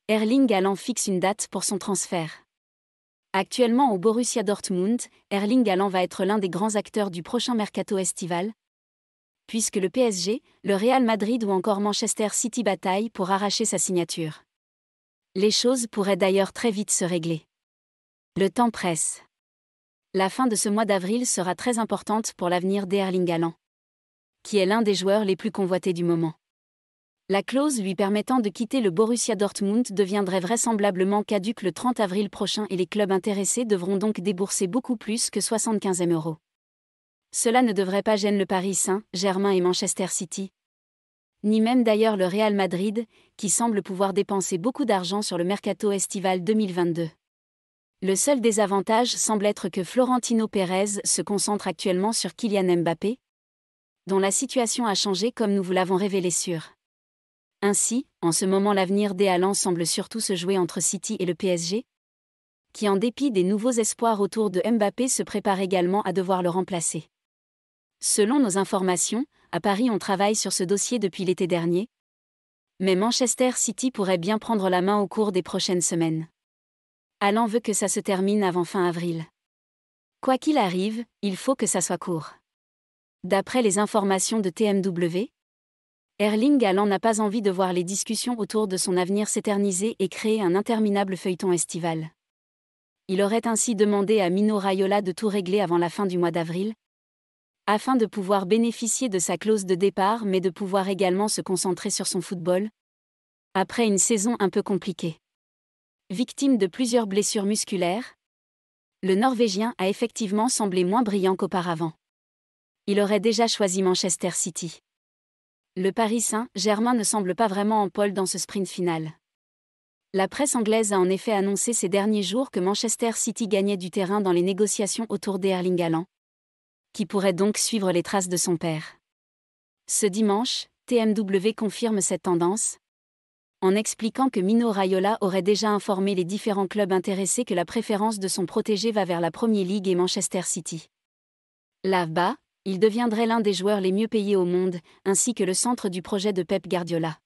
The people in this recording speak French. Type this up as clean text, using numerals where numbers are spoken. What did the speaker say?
Erling Haaland fixe une date pour son transfert. Actuellement au Borussia Dortmund, Erling Haaland va être l'un des grands acteurs du prochain mercato estival, puisque le PSG, le Real Madrid ou encore Manchester City bataillent pour arracher sa signature. Les choses pourraient d'ailleurs très vite se régler. Le temps presse. La fin de ce mois d'avril sera très importante pour l'avenir d'Erling Haaland, qui est l'un des joueurs les plus convoités du moment. La clause lui permettant de quitter le Borussia Dortmund deviendrait vraisemblablement caduque le 30 avril prochain et les clubs intéressés devront donc débourser beaucoup plus que 75 000 €. Cela ne devrait pas gêner le Paris Saint-Germain et Manchester City, ni même d'ailleurs le Real Madrid, qui semble pouvoir dépenser beaucoup d'argent sur le mercato estival 2022. Le seul désavantage semble être que Florentino Pérez se concentre actuellement sur Kylian Mbappé, dont la situation a changé comme nous vous l'avons révélé sur. Ainsi, en ce moment l'avenir des Haaland semble surtout se jouer entre City et le PSG, qui en dépit des nouveaux espoirs autour de Mbappé se prépare également à devoir le remplacer. Selon nos informations, à Paris on travaille sur ce dossier depuis l'été dernier, mais Manchester City pourrait bien prendre la main au cours des prochaines semaines. Haaland veut que ça se termine avant fin avril. Quoi qu'il arrive, il faut que ça soit court. D'après les informations de TMW, Erling Haaland n'a pas envie de voir les discussions autour de son avenir s'éterniser et créer un interminable feuilleton estival. Il aurait ainsi demandé à Mino Raiola de tout régler avant la fin du mois d'avril, afin de pouvoir bénéficier de sa clause de départ mais de pouvoir également se concentrer sur son football, après une saison un peu compliquée. Victime de plusieurs blessures musculaires, le Norvégien a effectivement semblé moins brillant qu'auparavant. Il aurait déjà choisi Manchester City. Le Paris Saint-Germain ne semble pas vraiment en pole dans ce sprint final. La presse anglaise a en effet annoncé ces derniers jours que Manchester City gagnait du terrain dans les négociations autour d'Erling Haaland, qui pourrait donc suivre les traces de son père. Ce dimanche, TMW confirme cette tendance, en expliquant que Mino Raiola aurait déjà informé les différents clubs intéressés que la préférence de son protégé va vers la Premier League et Manchester City. Là-bas, il deviendrait l'un des joueurs les mieux payés au monde, ainsi que le centre du projet de Pep Guardiola.